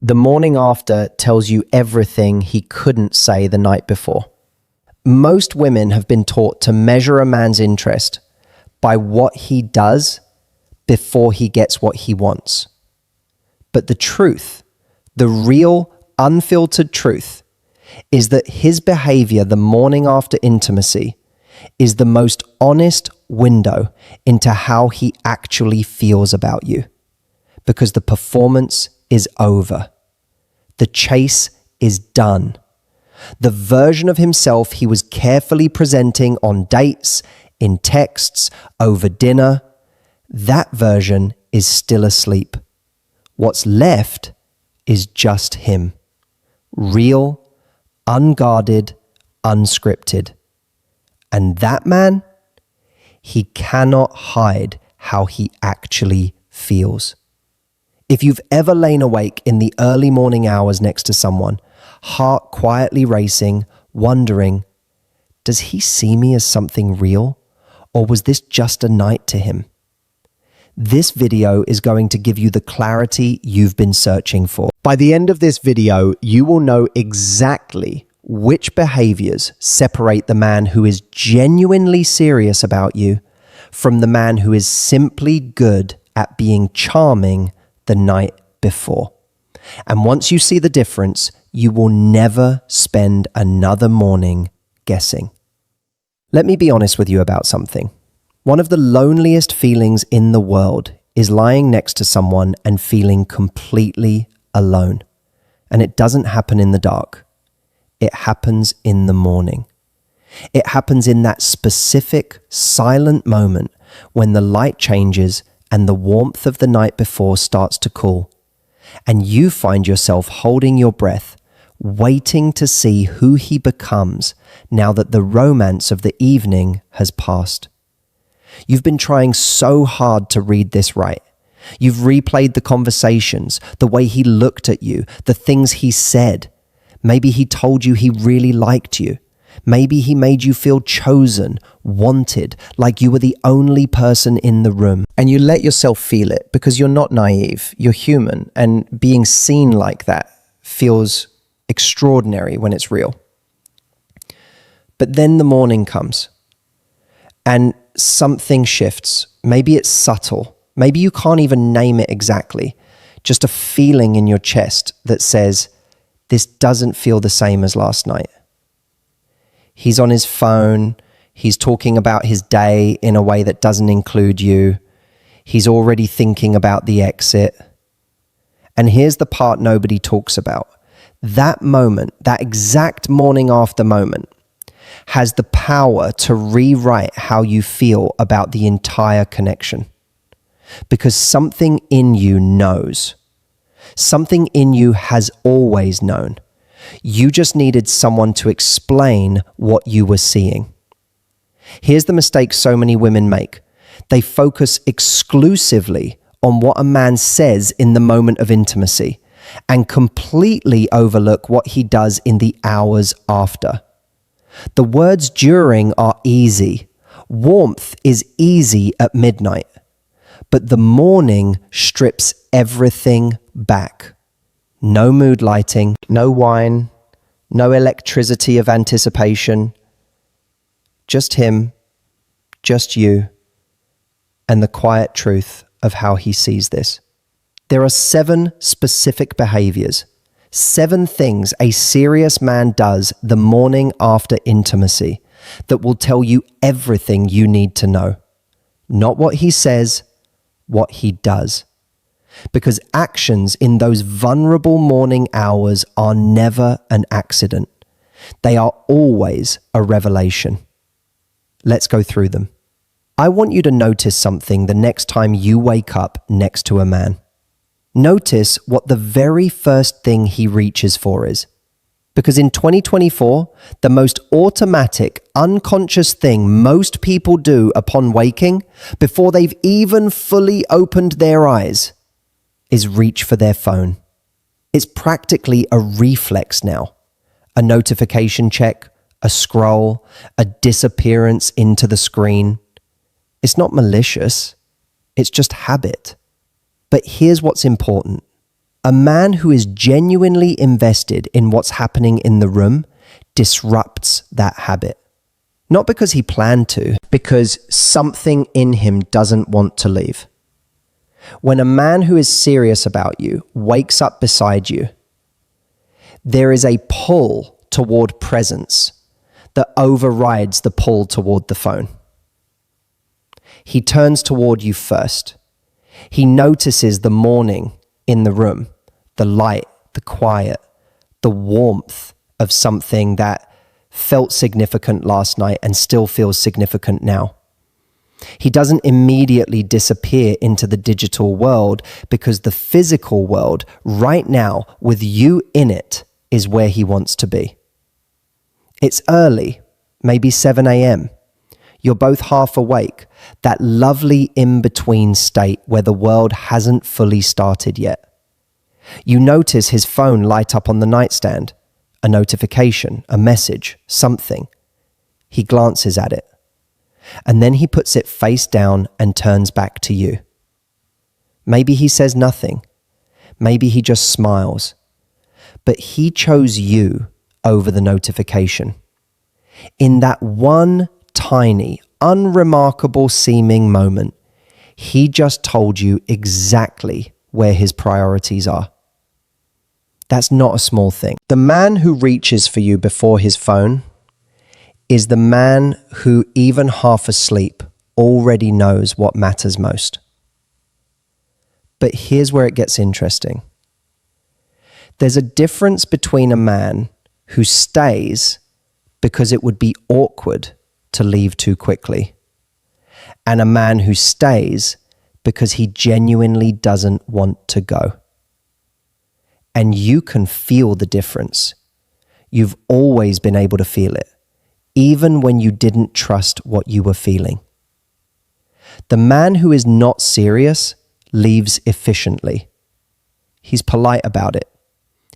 The morning after tells you everything he couldn't say the night before. Most women have been taught to measure a man's interest by what he does before he gets what he wants. But the truth, the real, unfiltered truth, is that his behavior the morning after intimacy is the most honest window into how he actually feels about you. Because the performance is over. The chase is done. The version of himself he was carefully presenting on dates, in texts, over dinner, that version is still asleep. What's left is just him. Real, unguarded, unscripted. And that man, he cannot hide how he actually feels. If you've ever lain awake in the early morning hours next to someone, heart quietly racing, wondering, does he see me as something real? Or was this just a night to him? This video is going to give you the clarity you've been searching for. By the end of this video, you will know exactly which behaviors separate the man who is genuinely serious about you from the man who is simply good at being charming the night before. And once you see the difference, you will never spend another morning guessing. Let me be honest with you about something. One of the loneliest feelings in the world is lying next to someone and feeling completely alone. And it doesn't happen in the dark. It happens in the morning. It happens in that specific, silent moment when the light changes and the warmth of the night before starts to cool. And you find yourself holding your breath, waiting to see who he becomes now that the romance of the evening has passed. You've been trying so hard to read this right. You've replayed the conversations, the way he looked at you, the things he said. Maybe he told you he really liked you. Maybe he made you feel chosen, wanted, like you were the only person in the room. And you let yourself feel it because you're not naive, you're human, and being seen like that feels extraordinary when it's real. But then the morning comes and something shifts. Maybe it's subtle. Maybe you can't even name it exactly. Just a feeling in your chest that says, this doesn't feel the same as last night. He's on his phone. He's talking about his day in a way that doesn't include you. He's already thinking about the exit. And here's the part nobody talks about. That moment, that exact morning after moment, has the power to rewrite how you feel about the entire connection. Because something in you knows. Something in you has always known. You just needed someone to explain what you were seeing. Here's the mistake so many women make. They focus exclusively on what a man says in the moment of intimacy and completely overlook what he does in the hours after. The words during are easy. Warmth is easy at midnight. But the morning strips everything back. No mood lighting, no wine, no electricity of anticipation. Just him, just you, and the quiet truth of how he sees this. There are 7 specific behaviors, 7 things a serious man does the morning after intimacy that will tell you everything you need to know. Not what he says, what he does. Because actions in those vulnerable morning hours are never an accident. They are always a revelation. Let's go through them. I want you to notice something the next time you wake up next to a man. Notice what the very first thing he reaches for is. Because in 2024, the most automatic, unconscious thing most people do upon waking, before they've even fully opened their eyes, is reach for their phone. It's practically a reflex now. A notification check, a scroll, a disappearance into the screen. It's not malicious. It's just habit. But here's what's important. A man who is genuinely invested in what's happening in the room disrupts that habit. Not because he planned to, because something in him doesn't want to leave. When a man who is serious about you wakes up beside you, there is a pull toward presence that overrides the pull toward the phone. He turns toward you first. He notices the morning in the room, the light, the quiet, the warmth of something that felt significant last night and still feels significant now. He doesn't immediately disappear into the digital world because the physical world right now with you in it is where he wants to be. It's early, maybe 7 a.m. You're both half awake, that lovely in-between state where the world hasn't fully started yet. You notice his phone light up on the nightstand, a notification, a message, something. He glances at it, and then he puts it face down and turns back to you. Maybe he says nothing. Maybe he just smiles. But he chose you over the notification. In that one tiny, unremarkable seeming moment, he just told you exactly where his priorities are. That's not a small thing. The man who reaches for you before his phone is the man who, even half asleep, already knows what matters most. But here's where it gets interesting. There's a difference between a man who stays because it would be awkward to leave too quickly, and a man who stays because he genuinely doesn't want to go. And you can feel the difference. You've always been able to feel it, even when you didn't trust what you were feeling. The man who is not serious leaves efficiently. He's polite about it.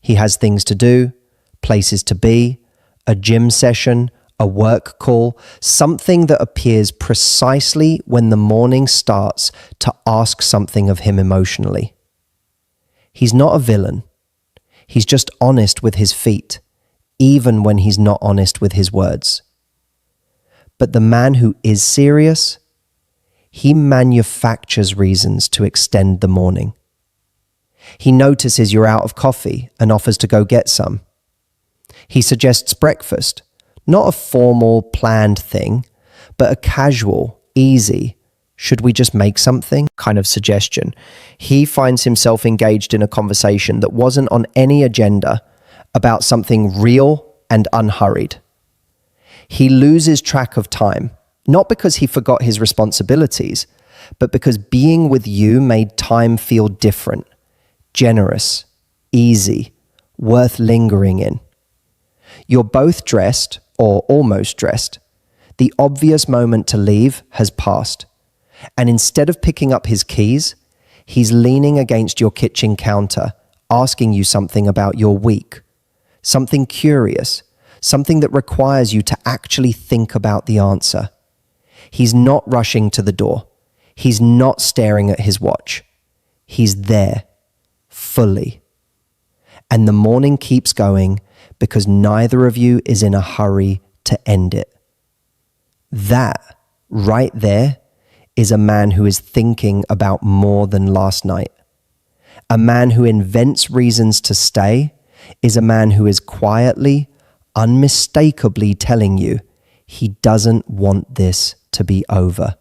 He has things to do, places to be, a gym session, a work call, something that appears precisely when the morning starts to ask something of him emotionally. He's not a villain. He's just honest with his feet, even when he's not honest with his words. But the man who is serious, he manufactures reasons to extend the morning. He notices you're out of coffee and offers to go get some. He suggests breakfast, not a formal, planned thing, but a casual, easy, should we just make something kind of suggestion. He finds himself engaged in a conversation that wasn't on any agenda about something real and unhurried. He loses track of time, not because he forgot his responsibilities, but because being with you made time feel different, generous, easy, worth lingering in. You're both dressed, or almost dressed. The obvious moment to leave has passed. And instead of picking up his keys, he's leaning against your kitchen counter, asking you something about your week, something curious, something that requires you to actually think about the answer. He's not rushing to the door. He's not staring at his watch. He's there, fully. And the morning keeps going because neither of you is in a hurry to end it. That, right there, is a man who is thinking about more than last night. A man who invents reasons to stay is a man who is quietly, unmistakably telling you he doesn't want this to be over.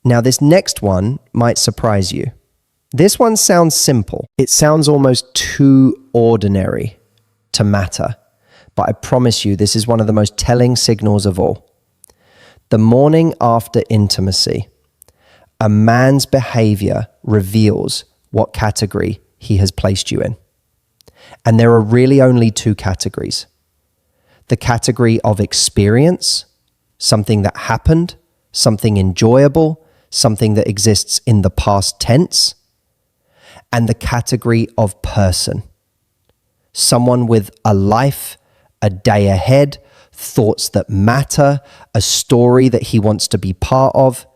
Now, this next one might surprise you. This one sounds simple. It sounds almost too ordinary to matter, but I promise you this is one of the most telling signals of all. The morning after intimacy, a man's behavior reveals what category he has placed you in. And there are really only two categories. The category of experience, something that happened, something enjoyable, something that exists in the past tense, and the category of person, someone with a life, a day ahead, thoughts that matter, a story that he wants to be part of.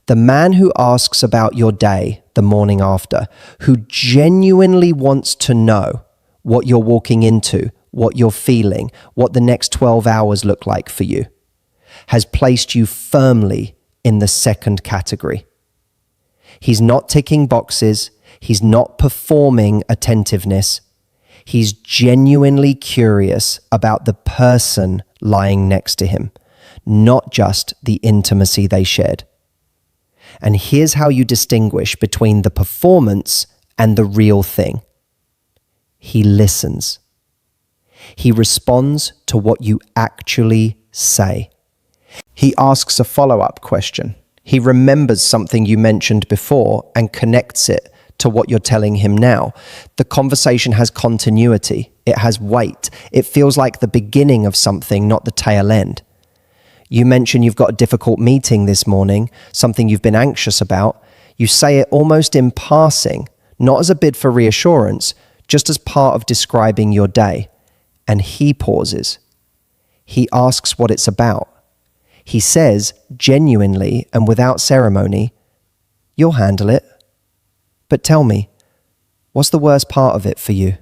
The man who asks about your day, the morning after, who genuinely wants to know what you're walking into, what you're feeling, what the next 12 hours look like for you, has placed you firmly in the second category. He's not ticking boxes. He's not performing attentiveness. He's genuinely curious about the person lying next to him, not just the intimacy they shared. And here's how you distinguish between the performance and the real thing. He listens. He responds to what you actually say. He asks a follow-up question. He remembers something you mentioned before and connects it to what you're telling him now. The conversation has continuity. It has weight. It feels like the beginning of something, not the tail end. You mention you've got a difficult meeting this morning, something you've been anxious about. You say it almost in passing, not as a bid for reassurance, just as part of describing your day. And he pauses. He asks what it's about. He says, genuinely and without ceremony, "You'll handle it. But tell me, what's the worst part of it for you?"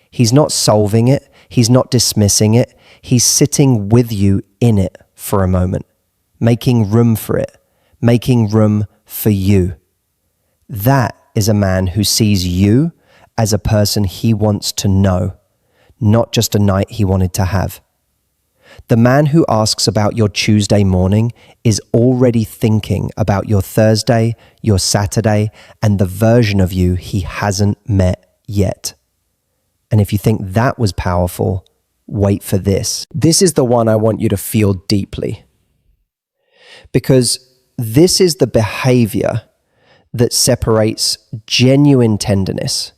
He's not solving it. He's not dismissing it. He's sitting with you in it for a moment, making room for it, making room for you. That is a man who sees you as a person he wants to know, not just a night he wanted to have. The man who asks about your Tuesday morning is already thinking about your Thursday, your Saturday, and the version of you he hasn't met yet. And if you think that was powerful, wait for this. This is the one I want you to feel deeply. Because this is the behavior that separates genuine tenderness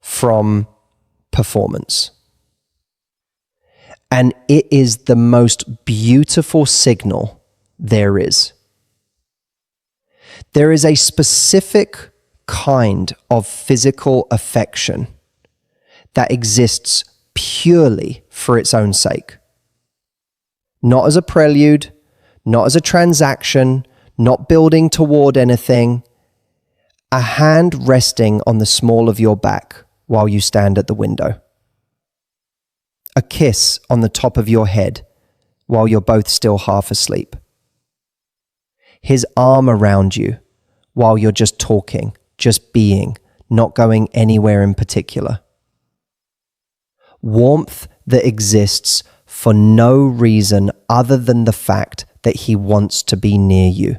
from performance. And it is the most beautiful signal there is. There is a specific kind of physical affection that exists purely for its own sake. Not as a prelude, not as a transaction, not building toward anything. A hand resting on the small of your back while you stand at the window. A kiss on the top of your head while you're both still half asleep. His arm around you while you're just talking, just being, not going anywhere in particular. Warmth that exists for no reason other than the fact that he wants to be near you.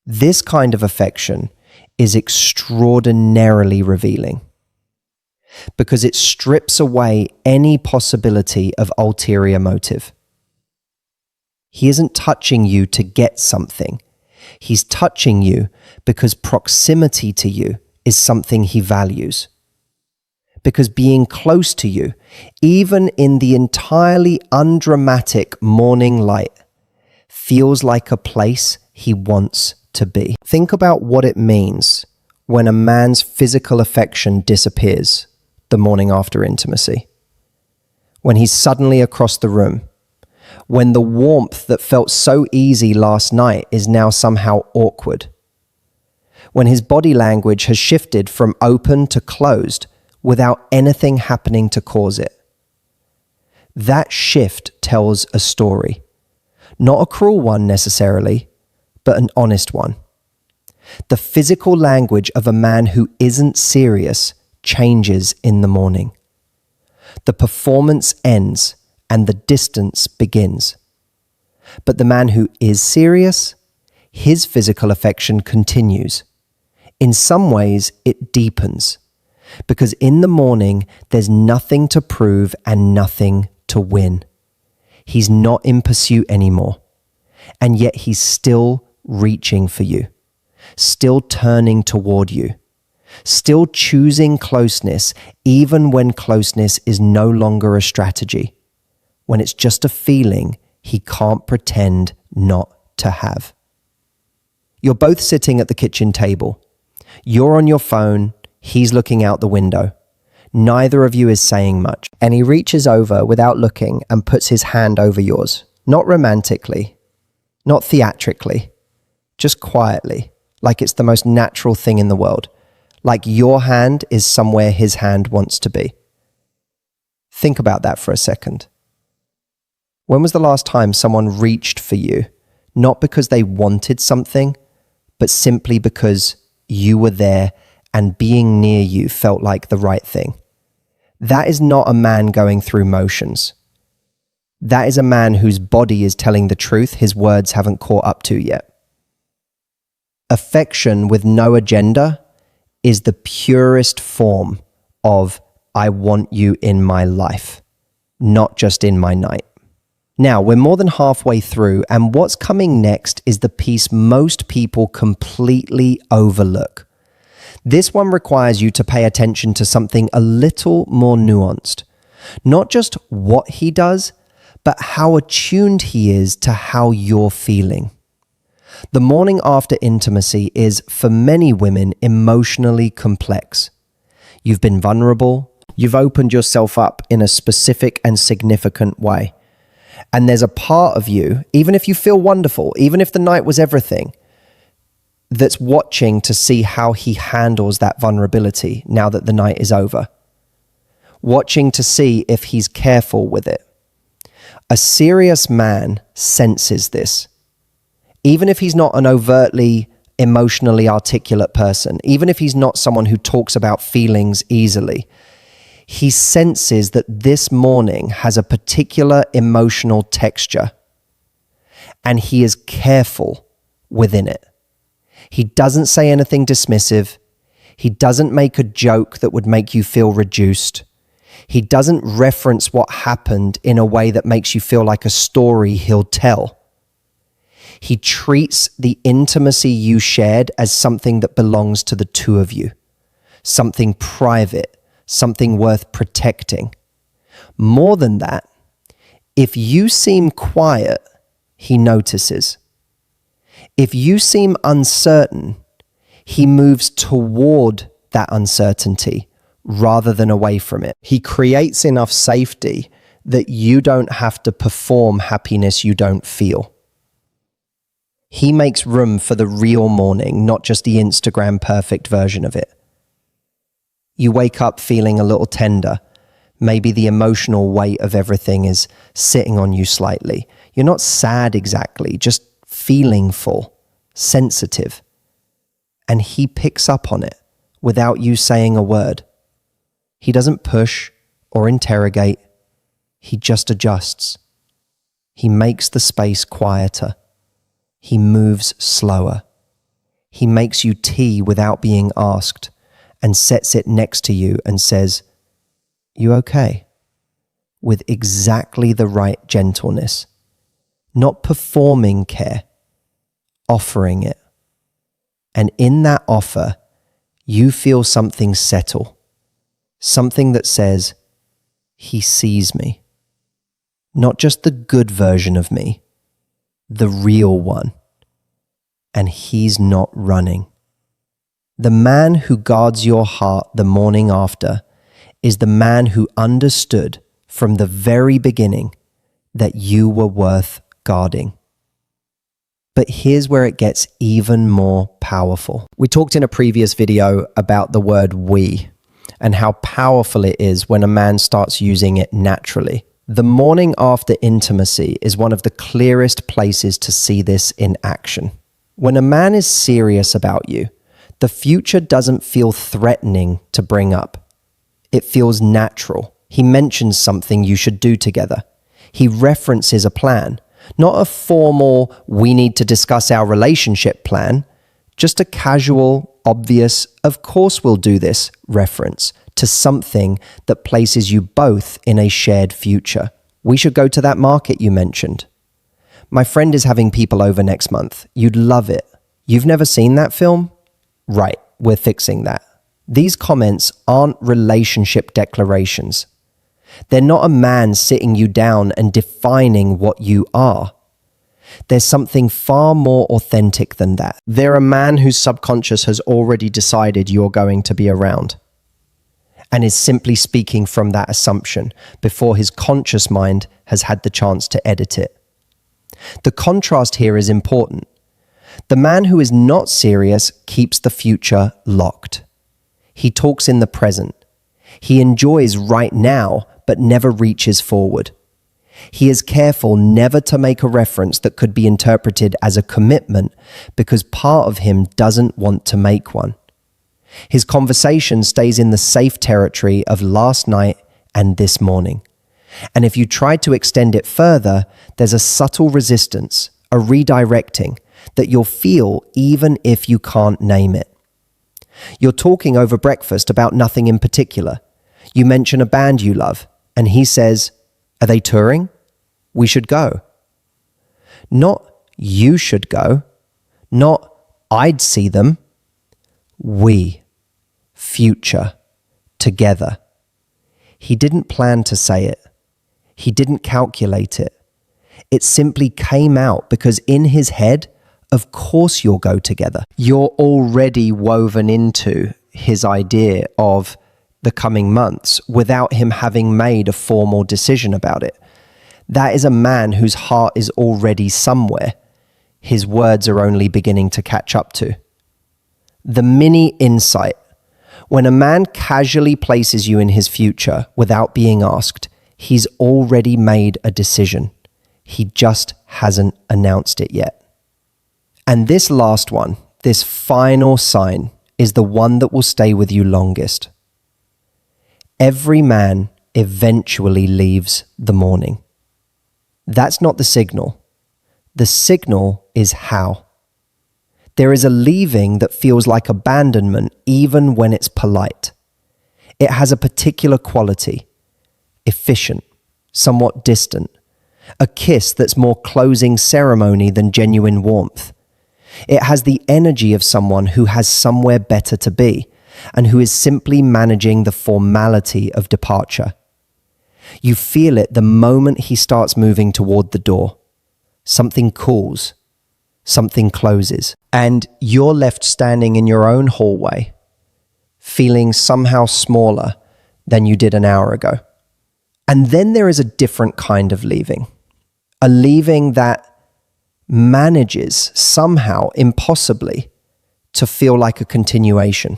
This kind of affection is extraordinarily revealing because it strips away any possibility of ulterior motive. He isn't touching you to get something. He's touching you because proximity to you is something he values. Because being close to you, even in the entirely undramatic morning light, feels like a place he wants to be. Think about what it means when a man's physical affection disappears the morning after intimacy. When he's suddenly across the room. When the warmth that felt so easy last night is now somehow awkward. When his body language has shifted from open to closed without anything happening to cause it. That shift tells a story. Not a cruel one necessarily, but an honest one. The physical language of a man who isn't serious changes in the morning. The performance ends and the distance begins. But the man who is serious, his physical affection continues. In some ways, it deepens. Because in the morning, there's nothing to prove and nothing to win. He's not in pursuit anymore. And yet he's still reaching for you, still turning toward you, still choosing closeness, even when closeness is no longer a strategy, when it's just a feeling he can't pretend not to have. You're both sitting at the kitchen table. You're on your phone. He's looking out the window. Neither of you is saying much. And he reaches over without looking and puts his hand over yours. Not romantically, not theatrically, just quietly, like it's the most natural thing in the world, like your hand is somewhere his hand wants to be. Think about that for a second. When was the last time someone reached for you, not because they wanted something, but simply because you were there and being near you felt like the right thing? That is not a man going through motions. That is a man whose body is telling the truth his words haven't caught up to yet. Affection with no agenda is the purest form of I want you in my life, not just in my night. Now, we're more than halfway through, and what's coming next is the piece most people completely overlook. This one requires you to pay attention to something a little more nuanced. Not just what he does, but how attuned he is to how you're feeling. The morning after intimacy is, for many women, emotionally complex. You've been vulnerable. You've opened yourself up in a specific and significant way. And there's a part of you, even if you feel wonderful, even if the night was everything, that's watching to see how he handles that vulnerability now that the night is over. Watching to see if he's careful with it. A serious man senses this. Even if he's not an overtly emotionally articulate person, even if he's not someone who talks about feelings easily, he senses that this morning has a particular emotional texture, and he is careful within it. He doesn't say anything dismissive. He doesn't make a joke that would make you feel reduced. He doesn't reference what happened in a way that makes you feel like a story he'll tell. He treats the intimacy you shared as something that belongs to the two of you, something private, something worth protecting. More than that, if you seem quiet, he notices. If you seem uncertain, he moves toward that uncertainty rather than away from it. He creates enough safety that you don't have to perform happiness you don't feel. He makes room for the real morning, not just the Instagram perfect version of it. You wake up feeling a little tender. Maybe the emotional weight of everything is sitting on you slightly. You're not sad exactly, just feeling full, sensitive. And he picks up on it without you saying a word. He doesn't push or interrogate. He just adjusts. He makes the space quieter. He moves slower. He makes you tea without being asked and sets it next to you and says, "You okay?" with exactly the right gentleness. Not performing care, offering it. And in that offer, you feel something settle. Something that says, he sees me. Not just the good version of me, the real one. And he's not running. The man who guards your heart the morning after is the man who understood from the very beginning that you were worth guarding. But here's where it gets even more powerful. We talked in a previous video about the word we and how powerful it is when a man starts using it naturally. The morning after intimacy is one of the clearest places to see this in action. When a man is serious about you, the future doesn't feel threatening to bring up. It feels natural. He mentions something you should do together. He references a plan, not a formal, we need to discuss our relationship plan, just a casual, obvious, of course we'll do this reference to something that places you both in a shared future. We should go to that market you mentioned. My friend is having people over next month. You'd love it. You've never seen that film? Right, we're fixing that. These comments aren't relationship declarations. They're not a man sitting you down and defining what you are. There's something far more authentic than that. They're a man whose subconscious has already decided you're going to be around and is simply speaking from that assumption before his conscious mind has had the chance to edit it. The contrast here is important. The man who is not serious keeps the future locked. He talks in the present. He enjoys right now, but never reaches forward. He is careful never to make a reference that could be interpreted as a commitment because part of him doesn't want to make one. His conversation stays in the safe territory of last night and this morning. And if you try to extend it further, there's a subtle resistance, a redirecting that you'll feel even if you can't name it. You're talking over breakfast about nothing in particular. You mention a band you love, and he says, "Are they touring? We should go." Not "you should go," not "I'd see them." We, future, together. He didn't plan to say it. He didn't calculate it. It simply came out because in his head, of course you'll go together. You're already woven into his idea of the coming months without him having made a formal decision about it. That is a man whose heart is already somewhere. His words are only beginning to catch up to. The mini insight. When a man casually places you in his future without being asked, he's already made a decision. He just hasn't announced it yet. And this last one, this final sign, is the one that will stay with you longest. Every man eventually leaves the morning. That's not the signal. The signal is how. There is a leaving that feels like abandonment even when it's polite. It has a particular quality, efficient, somewhat distant, a kiss that's more closing ceremony than genuine warmth. It has the energy of someone who has somewhere better to be and who is simply managing the formality of departure. You feel it the moment he starts moving toward the door. Something cools, something closes, and you're left standing in your own hallway, feeling somehow smaller than you did an hour ago. And then there is a different kind of leaving, a leaving that manages somehow, impossibly, to feel like a continuation,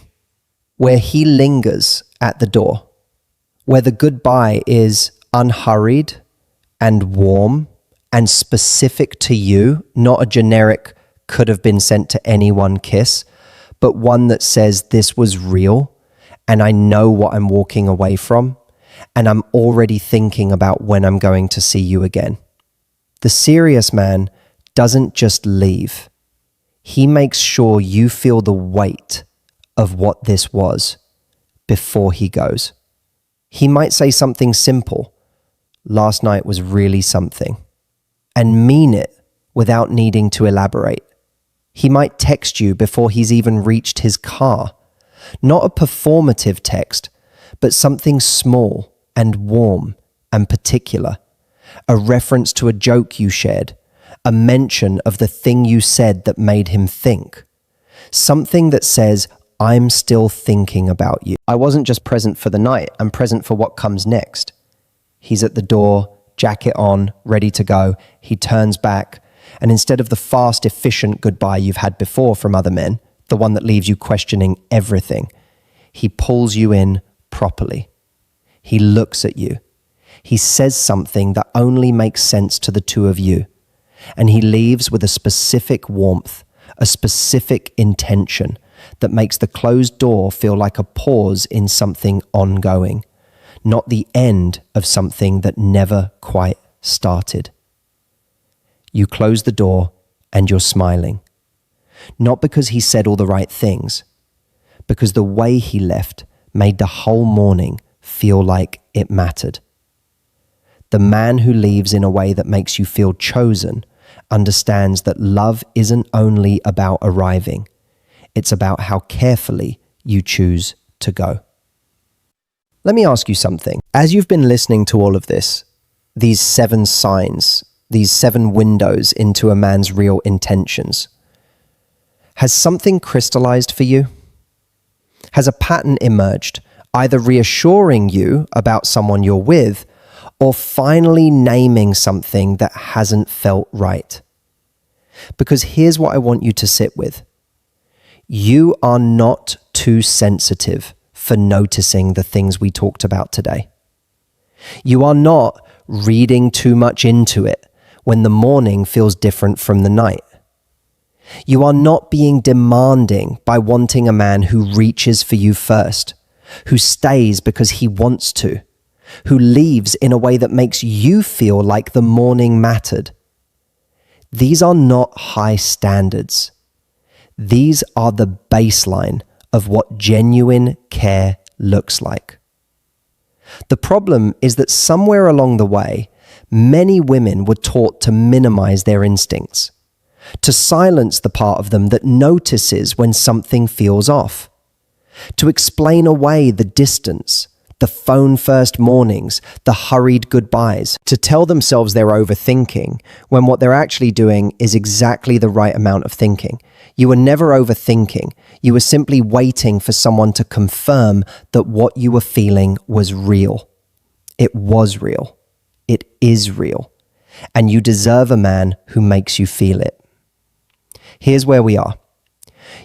where he lingers at the door, where the goodbye is unhurried and warm and specific to you, not a generic could have been sent to anyone kiss, but one that says this was real and I know what I'm walking away from and I'm already thinking about when I'm going to see you again. The serious man doesn't just leave. He makes sure you feel the weight of what this was before he goes. He might say something simple, "Last night was really something," and mean it without needing to elaborate. He might text you before he's even reached his car. Not a performative text, but something small and warm and particular. A reference to a joke you shared, a mention of the thing you said that made him think. Something that says, "I'm still thinking about you. I wasn't just present for the night, I'm present for what comes next." He's at the door, jacket on, ready to go. He turns back, and instead of the fast, efficient goodbye you've had before from other men, the one that leaves you questioning everything, he pulls you in properly. He looks at you. He says something that only makes sense to the two of you. And he leaves with a specific warmth, a specific intention that makes the closed door feel like a pause in something ongoing, not the end of something that never quite started. You close the door and you're smiling. Not because he said all the right things, because the way he left made the whole morning feel like it mattered. The man who leaves in a way that makes you feel chosen understands that love isn't only about arriving, it's about how carefully you choose to go. Let me ask you something. As you've been listening to all of this, these 7 signs, these 7 windows into a man's real intentions, has something crystallized for you? Has a pattern emerged, either reassuring you about someone you're with, or finally naming something that hasn't felt right? Because here's what I want you to sit with. You are not too sensitive for noticing the things we talked about today. You are not reading too much into it when the morning feels different from the night. You are not being demanding by wanting a man who reaches for you first, who stays because he wants to, who leaves in a way that makes you feel like the morning mattered. These are not high standards. These are the baseline of what genuine care looks like. The problem is that somewhere along the way, many women were taught to minimize their instincts, to silence the part of them that notices when something feels off, to explain away the distance, the phone-first mornings, the hurried goodbyes, to tell themselves they're overthinking when what they're actually doing is exactly the right amount of thinking. You were never overthinking. You were simply waiting for someone to confirm that what you were feeling was real. It was real. It is real. And you deserve a man who makes you feel it. Here's where we are.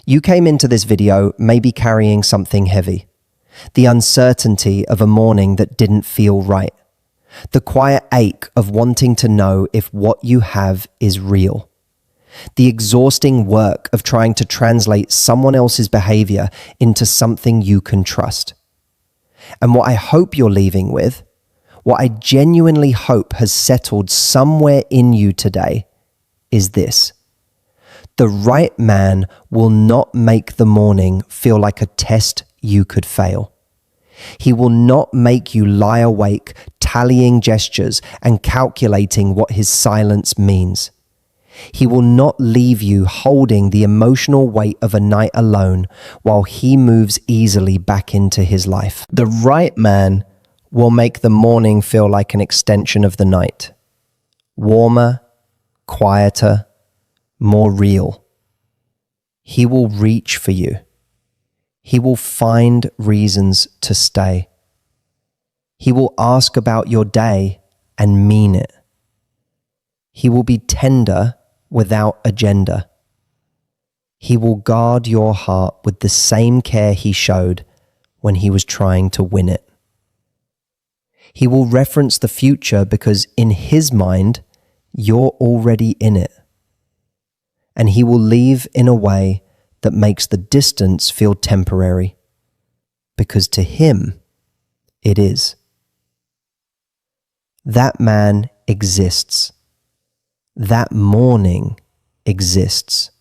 You came into this video maybe carrying something heavy. The uncertainty of a morning that didn't feel right. The quiet ache of wanting to know if what you have is real. The exhausting work of trying to translate someone else's behavior into something you can trust. And what I hope you're leaving with, what I genuinely hope has settled somewhere in you today, is this. The right man will not make the morning feel like a test you could fail. He will not make you lie awake, tallying gestures and calculating what his silence means. He will not leave you holding the emotional weight of a night alone while he moves easily back into his life. The right man will make the morning feel like an extension of the night. Warmer, quieter, more real. He will reach for you. He will find reasons to stay. He will ask about your day and mean it. He will be tender without agenda. He will guard your heart with the same care he showed when he was trying to win it. He will reference the future because in his mind, you're already in it. And he will leave in a way that makes the distance feel temporary, because to him, it is. That man exists. That morning exists.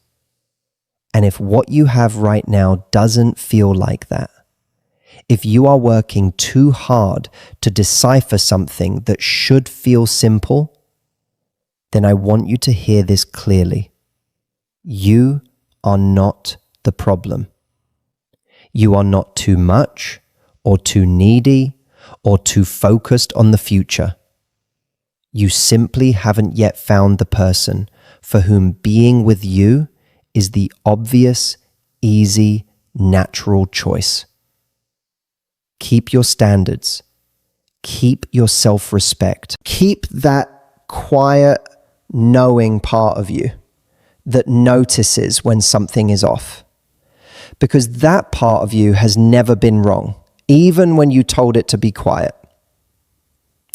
And if what you have right now doesn't feel like that, if you are working too hard to decipher something that should feel simple, then I want you to hear this clearly. You are not the problem. You are not too much or too needy or too focused on the future. You simply haven't yet found the person for whom being with you is the obvious, easy, natural choice. Keep your standards. Keep your self-respect. Keep that quiet, knowing part of you that notices when something is off. Because that part of you has never been wrong, even when you told it to be quiet.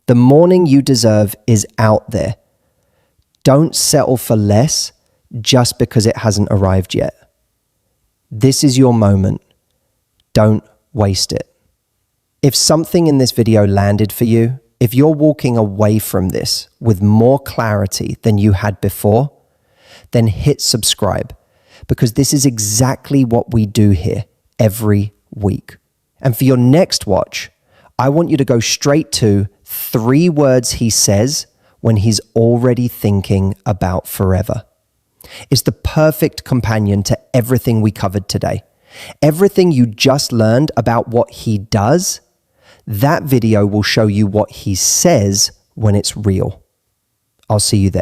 The morning you deserve is out there. Don't settle for less just because it hasn't arrived yet. This is your moment. Don't waste it. If something in this video landed for you, if you're walking away from this with more clarity than you had before, then hit subscribe, because this is exactly what we do here every week. And for your next watch, I want you to go straight to 3 words he says when he's already thinking about forever. It's the perfect companion to everything we covered today. Everything you just learned about what he does, that video will show you what he says when it's real. I'll see you there.